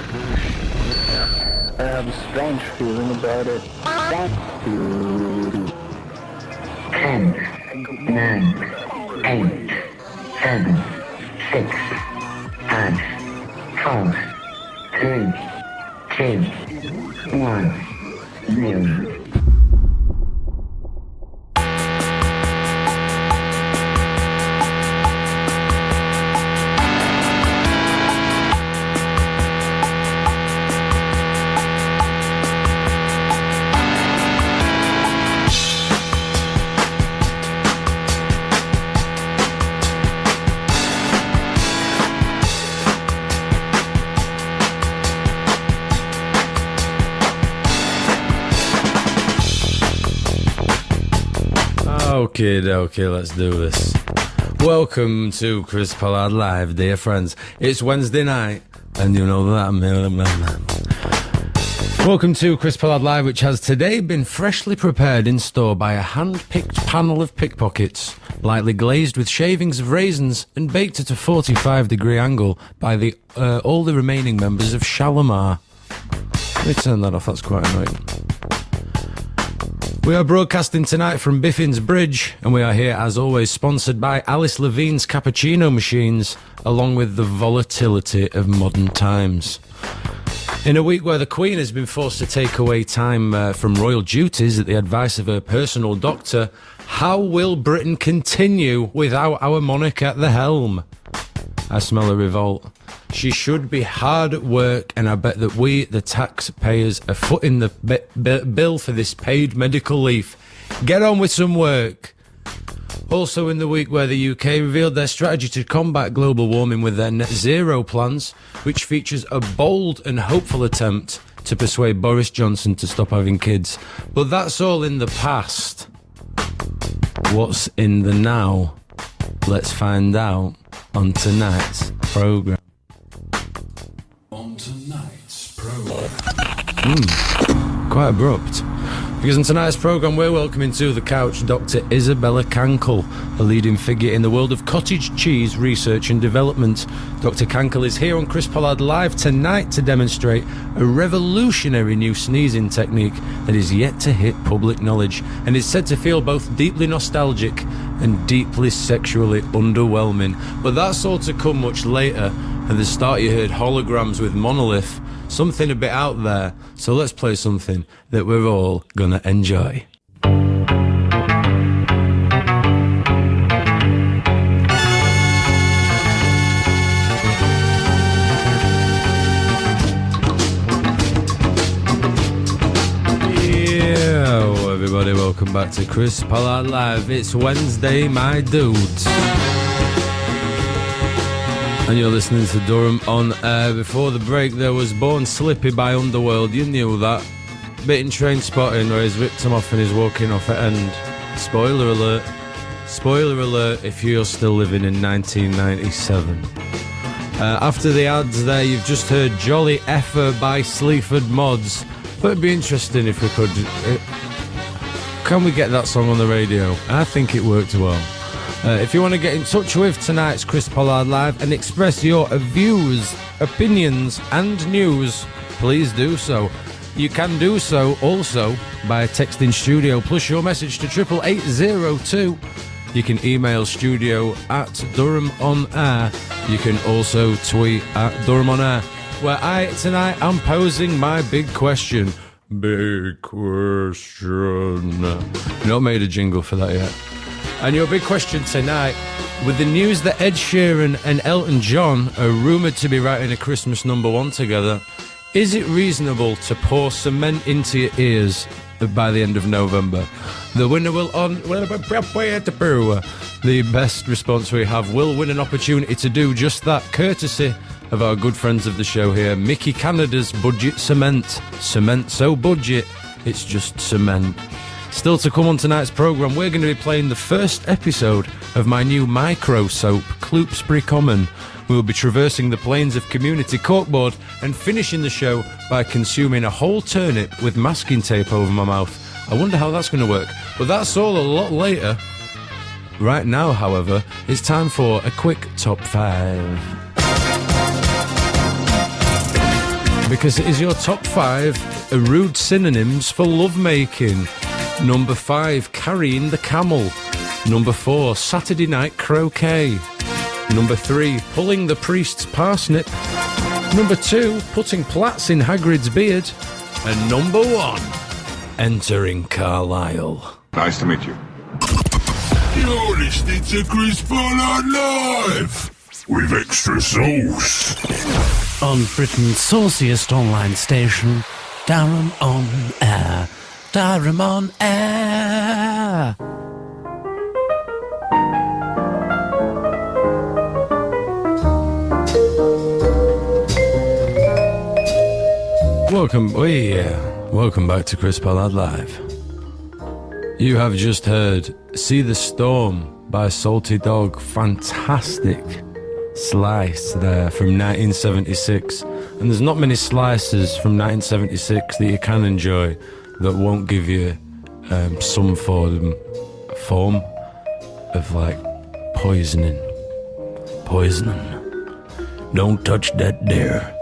I have a strange feeling about it. 10, 9, 8, 7, 6, 5, 4, 3, 2, 1, 0. Okay, let's do this. Welcome to Chris Pollard Live, dear friends. It's Wednesday night, and you know that. Welcome to Chris Pollard Live, which has today been freshly prepared in store by a hand-picked panel of pickpockets, lightly glazed with shavings of raisins and baked at a 45-degree angle by all the remaining members of Shalimar. Let me turn that off, that's quite annoying. We are broadcasting tonight from Biffin's Bridge, and we are here, as always, sponsored by Alice Levine's Cappuccino Machines, along with the volatility of modern times. In a week where the Queen has been forced to take away time from royal duties at the advice of her personal doctor, how will Britain continue without our monarch at the helm? I smell a revolt. She should be hard at work, and I bet that we, the taxpayers, are footing the bill for this paid medical leave. Get on with some work. Also in the week where the UK revealed their strategy to combat global warming with their net zero plans, which features a bold and hopeful attempt to persuade Boris Johnson to stop having kids. But that's all in the past. What's in the now? Let's find out on tonight's programme. Quite abrupt. Because in tonight's programme we're welcoming to the couch Dr. Isabella Cankle, a leading figure in the world of cottage cheese research and development. Dr. Cankle is here on Chris Pollard Live tonight to demonstrate a revolutionary new sneezing technique that is yet to hit public knowledge and is said to feel both deeply nostalgic and deeply sexually underwhelming. But that's all to come much later. At the start you heard Holograms with Monolith, something a bit out there, so let's play something that we're all gonna enjoy. Yo, everybody, welcome back to Chris Pollard Live. It's Wednesday, my dudes. And you're listening to Durham on Air. Before the break, there was Born Slippy by Underworld. You knew that. Bit in Train Spotting, where he's ripped him off and he's walking off at end. Spoiler alert. Spoiler alert if you're still living in 1997. After the ads there, you've just heard Jolly Effer by Sleaford Mods. But it'd be interesting if we could... can we get that song on the radio? I think it worked well. If you want to get in touch with tonight's Chris Pollard Live and express your views, opinions and news, please do so. You can do so also by texting studio plus your message to 88802. You can email studio at Durham On Air. You can also tweet at Durham On Air, where I tonight am posing my big question. Big question. Not made a jingle for that yet. And your big question tonight, with the news that Ed Sheeran and Elton John are rumoured to be writing a Christmas #1 together, is it reasonable to pour cement into your ears by the end of November? The winner will the best response we have will win an opportunity to do just that, courtesy of our good friends of the show here, Mickey Canada's Budget Cement. Cement so budget, it's just cement. Still to come on tonight's programme, we're going to be playing the first episode of my new micro soap, Cloopsbury Common. We will be traversing the plains of community corkboard and finishing the show by consuming a whole turnip with masking tape over my mouth. I wonder how that's going to work. But that's all a lot later. Right now, however, it's time for a quick top 5. because it is your top 5 rude synonyms for lovemaking. Number 5, carrying the camel. Number 4, Saturday night croquet. Number 3, pulling the priest's parsnip. Number 2, putting plaits in Hagrid's beard. And number 1, entering Carlisle. Nice to meet you. You're listening to Chris Pollard Live with extra sauce on Britain's sauciest online station, Durham on Air. Durham on Air. Welcome back to Chris Pollard Live. You have just heard See the Storm by Salty Dog. Fantastic slice there from 1976. And there's not many slices from 1976 that you can enjoy that won't give you some form of like poisoning. Don't touch that there.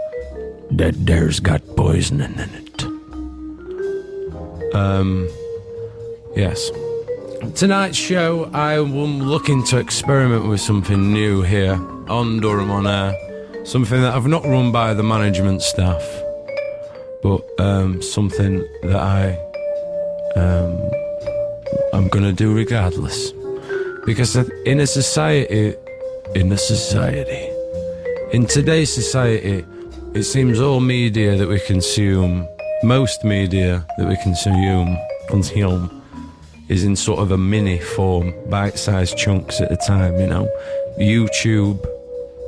That there's got poisoning in it. Yes. Tonight's show, I am looking to experiment with something new here on Durham on Air. Something that I've not run by the management staff, but something that I'm going to do regardless. Because in today's society, it seems all media that we consume, most media that we consume, is in sort of a mini form, bite-sized chunks at a time, you know. YouTube,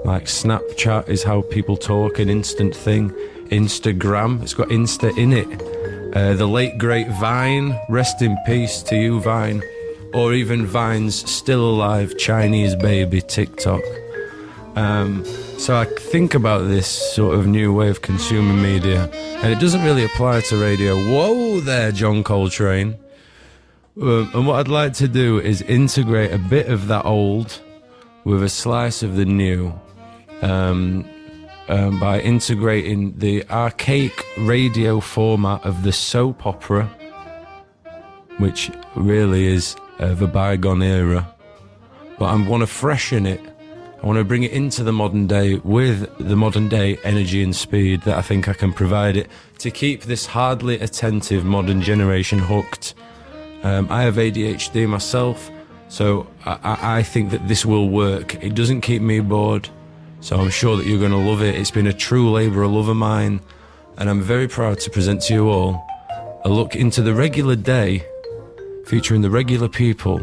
like Snapchat is how people talk, an instant thing. Instagram, it's got Insta in it. The late great Vine, rest in peace to you, Vine. Or even Vine's still alive Chinese baby TikTok. So I think about this sort of new way of consuming media, and it doesn't really apply to radio. Whoa there, John Coltrane. And what I'd like to do is integrate a bit of that old with a slice of the new, by integrating the archaic radio format of the soap opera, which really is of a bygone era. But I want to freshen it. I want to bring it into the modern day with the modern day energy and speed that I think I can provide it to keep this hardly attentive modern generation hooked. I have ADHD myself, so I think that this will work. It doesn't keep me bored, so I'm sure that you're going to love it. It's been a true labour of love of mine, and I'm very proud to present to you all a look into the regular day, featuring the regular people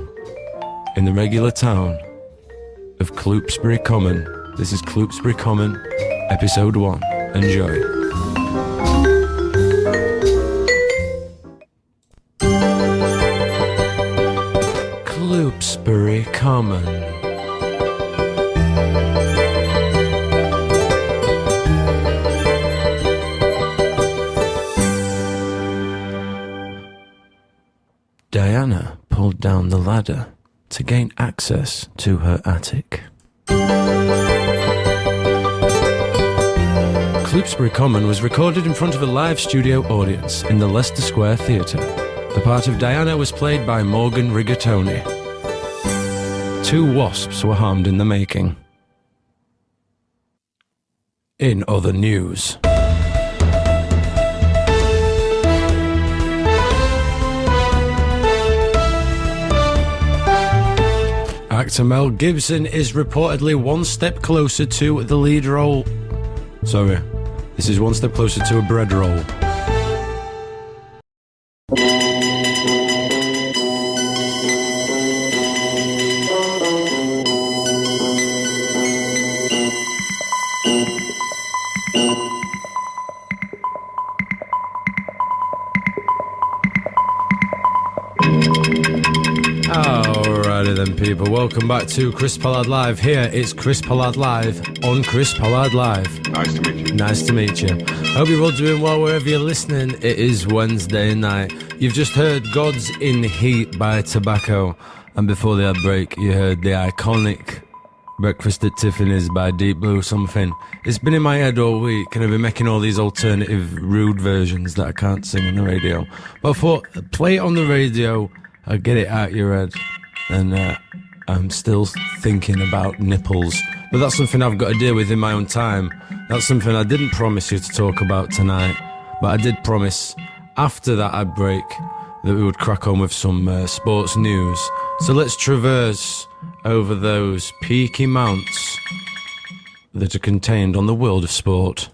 in the regular town of Cloopsbury Common. This is Cloopsbury Common, episode 1. Enjoy. Cloopsbury Common. Diana pulled down the ladder to gain access to her attic. Cloopsbury Common was recorded in front of a live studio audience in the Leicester Square Theatre. The part of Diana was played by Morgan Rigatoni. 2 wasps were harmed in the making. In other news, actor Mel Gibson is reportedly one step closer to the lead role. Sorry, this is one step closer to a bread roll. Alrighty then, people. Welcome back to Chris Pollard Live. Here it's Chris Pollard Live on Chris Pollard Live. Nice to meet you. Nice to meet you. Hope you're all doing well wherever you're listening. It is Wednesday night. You've just heard God's in Heat by Tobacco. And before the ad break, you heard the iconic Breakfast at Tiffany's by Deep Blue something. It's been in my head all week, and I've been making all these alternative, rude versions that I can't sing on the radio. But I thought, play it on the radio, I'll get it out your head. And I'm still thinking about nipples. But that's something I've got to deal with in my own time. That's something I didn't promise you to talk about tonight. But I did promise, after that ad break, that we would crack on with some sports news. So let's traverse over those peaky mounts that are contained on the world of sport.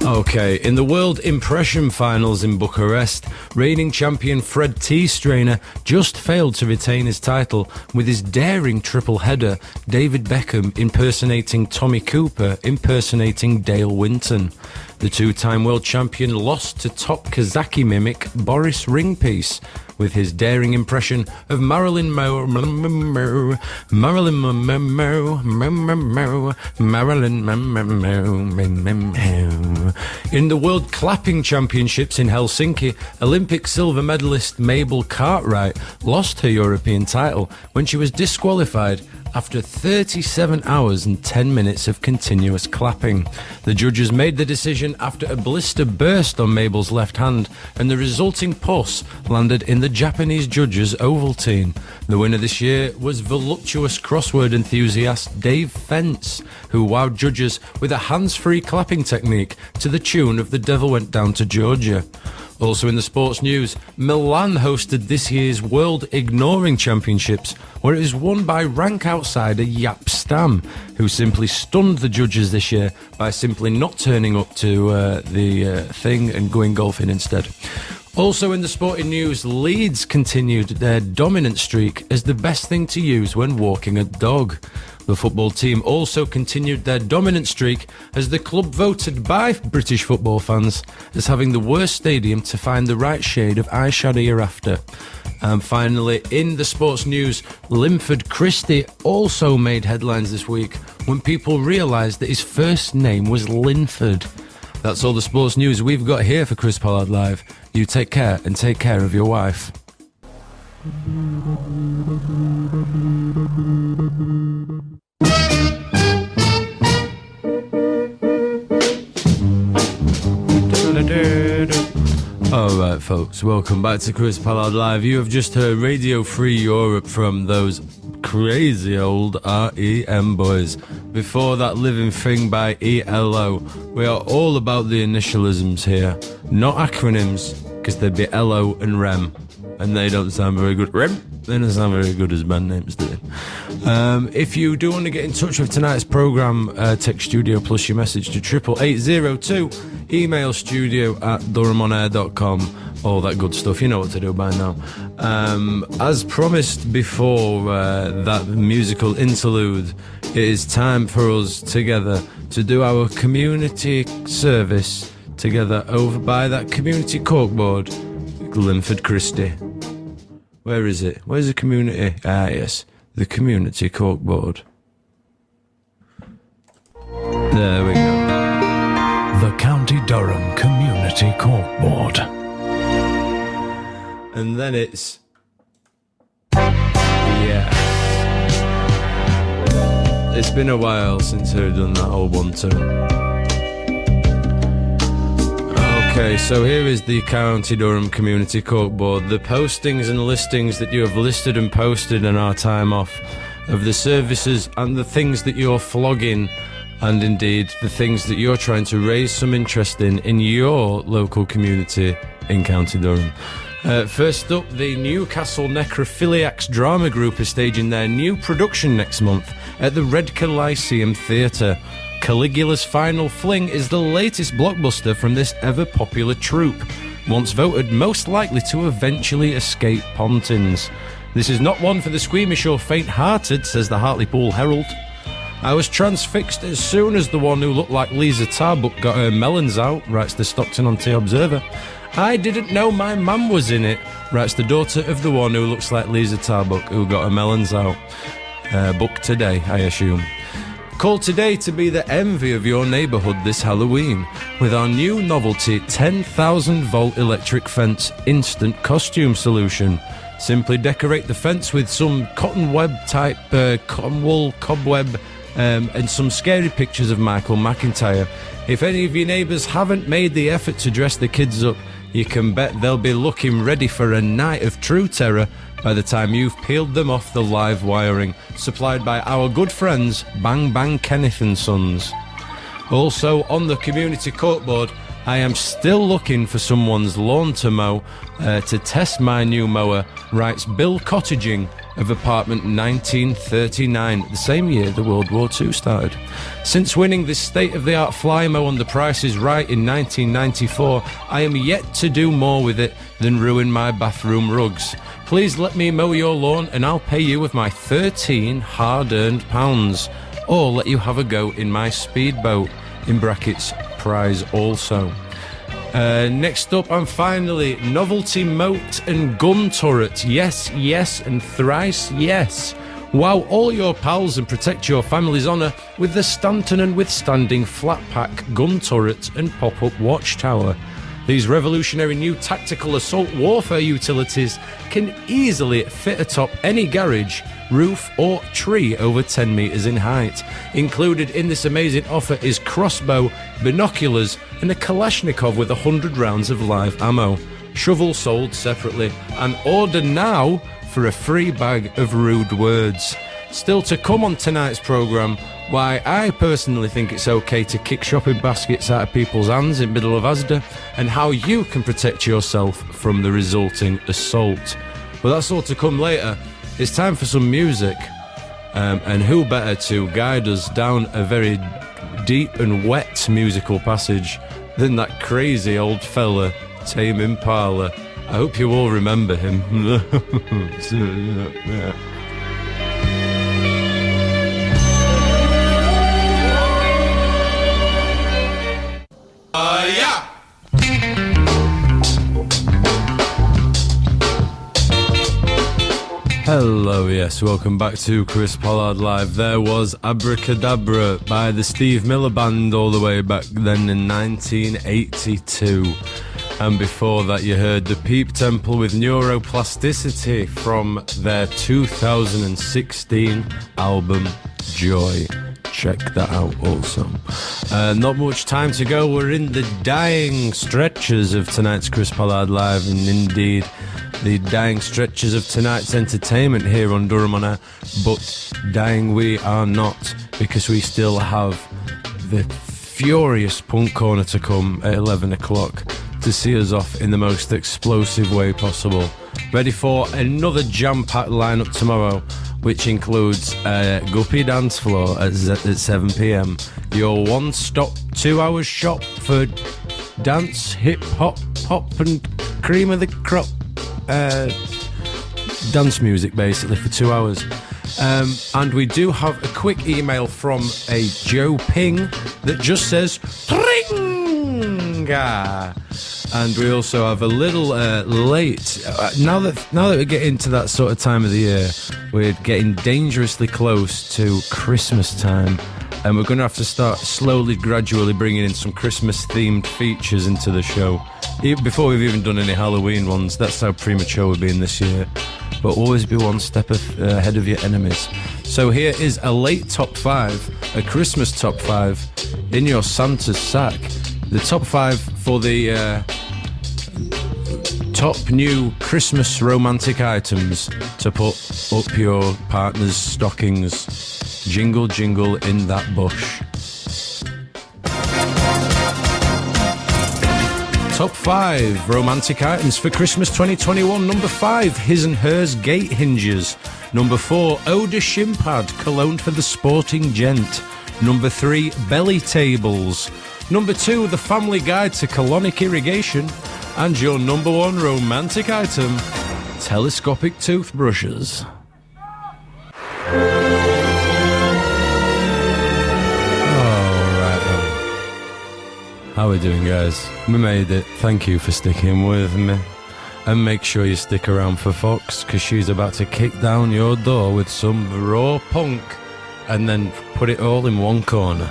Okay, in the World Impression Finals in Bucharest, reigning champion Fred T. Strainer just failed to retain his title with his daring triple header, David Beckham impersonating Tommy Cooper, impersonating Dale Winton. The two-time world champion lost to top Kazaki mimic Boris Ringpiece with his daring impression of Marilyn Monroe. In the World Clapping Championships in Helsinki, Olympic silver medalist Mabel Cartwright lost her European title when she was disqualified after 37 hours and 10 minutes of continuous clapping. The judges made the decision after a blister burst on Mabel's left hand, and the resulting pus landed in the Japanese judges' Ovaltine. The winner this year was voluptuous crossword enthusiast Dave Fence, who wowed judges with a hands-free clapping technique to the tune of The Devil Went Down to Georgia. Also in the sports news, Milan hosted this year's World Ignoring Championships, where it was won by rank outsider Jaap Stam, who simply stunned the judges this year by simply not turning up to the thing and going golfing instead. Also in the sporting news, Leeds continued their dominant streak as the best thing to use when walking a dog. The football team also continued their dominant streak as the club voted by British football fans as having the worst stadium to find the right shade of eyeshadow you're after. And finally, in the sports news, Linford Christie also made headlines this week when people realised that his first name was Linford. That's all the sports news we've got here for Chris Pollard Live. You take care and take care of your wife. Alright folks, welcome back to Chris Pollard Live. You have just heard Radio Free Europe from those crazy old R.E.M. boys. Before that, Living Thing by ELO. We are all about the initialisms here, not acronyms, because they'd be LO and REM, and they don't sound very good. REM? They don't sound very good as band names, do they? If you do want to get in touch with tonight's programme, text studio plus your message to 88802, email studio@durhamonair.com, all that good stuff. You know what to do by now. As promised before that musical interlude, it is time for us together to do our community service together over by that community corkboard, Linford Christie. Where is it? Where's the community? Ah, yes, the community corkboard. There we go. The County Durham Community Corkboard. And then it's... yeah. It's been a while since I've done that whole one too. Okay, so here is the County Durham Community Corkboard. The postings and listings that you have listed and posted in our time off of the services and the things that you're flogging, and indeed the things that you're trying to raise some interest in your local community in County Durham. First up, the Newcastle Necrophiliacs Drama Group is staging their new production next month at the Redcar Lyceum Theatre. Caligula's Final Fling is the latest blockbuster from this ever-popular troupe, once voted most likely to eventually escape Pontins. This is not one for the squeamish or faint-hearted, says the Hartlepool Herald. I was transfixed as soon as the one who looked like Lisa Tarbuck got her melons out, writes the Stockton-on-Tay Observer. I didn't know my mum was in it, writes the daughter of the one who looks like Lisa Tarbuck who got her melons out. Book today, I assume. Call today to be the envy of your neighbourhood this Halloween with our new novelty 10,000 volt electric fence instant costume solution. Simply decorate the fence with some cotton wool cobweb and some scary pictures of Michael McIntyre. If any of your neighbours haven't made the effort to dress the kids up, you can bet they'll be looking ready for a night of true terror by the time you've peeled them off the live wiring, supplied by our good friends Bang Bang Kenneth & Sons. Also on the community corkboard, I am still looking for someone's lawn to mow to test my new mower, writes Bill Cottaging of apartment 1939, the same year the World War II started. Since winning this state-of-the-art Flymo on The Price is Right in 1994, I am yet to do more with it than ruin my bathroom rugs. Please let me mow your lawn and I'll pay you with my 13 hard-earned pounds, or let you have a go in my speedboat, in brackets, prize also. Next up, and finally, novelty moat and gun turret. Yes, yes, and thrice yes. Wow all your pals and protect your family's honour with the Stanton and Withstanding flat pack gun turret and pop-up watchtower. These revolutionary new tactical assault warfare utilities can easily fit atop any garage, roof or tree over 10 metres in height. Included in this amazing offer is crossbow, binoculars and a Kalashnikov with 100 rounds of live ammo. Shovel sold separately, and order now for a free bag of rude words. Still to come on tonight's programme, why I personally think it's okay to kick shopping baskets out of people's hands in middle of Asda, and how you can protect yourself from the resulting assault. But that's all to come later. It's time for some music, and who better to guide us down a very deep and wet musical passage than that crazy old fella, Tame Impala. I hope you all remember him. Yeah! Hello, yes, welcome back to Chris Pollard Live. There was Abracadabra by the Steve Miller Band all the way back then in 1982. And before that you heard the Peep Temple with Neuroplasticity from their 2016 album Joy. Check that out also. Not much time to go. We're in the dying stretches of tonight's Chris Pollard Live, and indeed the dying stretches of tonight's entertainment here on Durham On Air. But dying we are not, because we still have the furious Punk Corner to come at 11 o'clock to see us off in the most explosive way possible. Ready for another jam-packed lineup tomorrow, which includes Guppy Dance Floor at 7 p.m. Your one-stop 2-hour shop for dance, hip-hop, pop and cream of the crop dance music, basically, for 2 hours. And we do have a quick email from a Joe Ping that just says Tringa. And we also have a little late. Now that we get into that sort of time of the year, we're getting dangerously close to Christmas time, and we're going to have to start slowly, gradually bringing in some Christmas-themed features into the show. Before we've even done any Halloween ones, that's how premature we're being this year. But always be one step ahead of your enemies. So here is a late top 5, a Christmas top 5 in your Santa's sack. The top 5 for the top new Christmas romantic items to put up your partner's stockings. Jingle, jingle in that bush. Top 5 romantic items for Christmas 2021. Number 5, his and hers gate hinges. Number 4, Eau de Shimpad, cologne for the sporting gent. Number 3, belly tables. Number 2, the family guide to colonic irrigation. And your number 1 romantic item, telescopic toothbrushes. How are we doing, guys? We made it. Thank you for sticking with me. And make sure you stick around for Fox, because she's about to kick down your door with some raw punk and then put it all in one corner.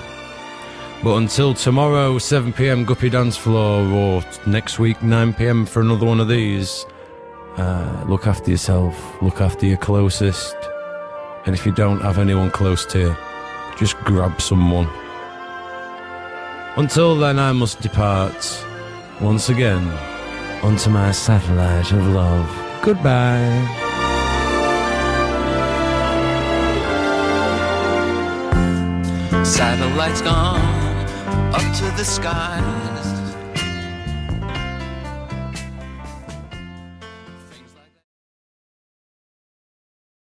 But until tomorrow, 7 p.m, Guppy Dance Floor, or next week, 9 p.m, for another one of these, look after yourself, look after your closest, and if you don't have anyone close to you, just grab someone. Until then, I must depart, once again, onto my satellite of love. Goodbye. Satellites gone up to the sky.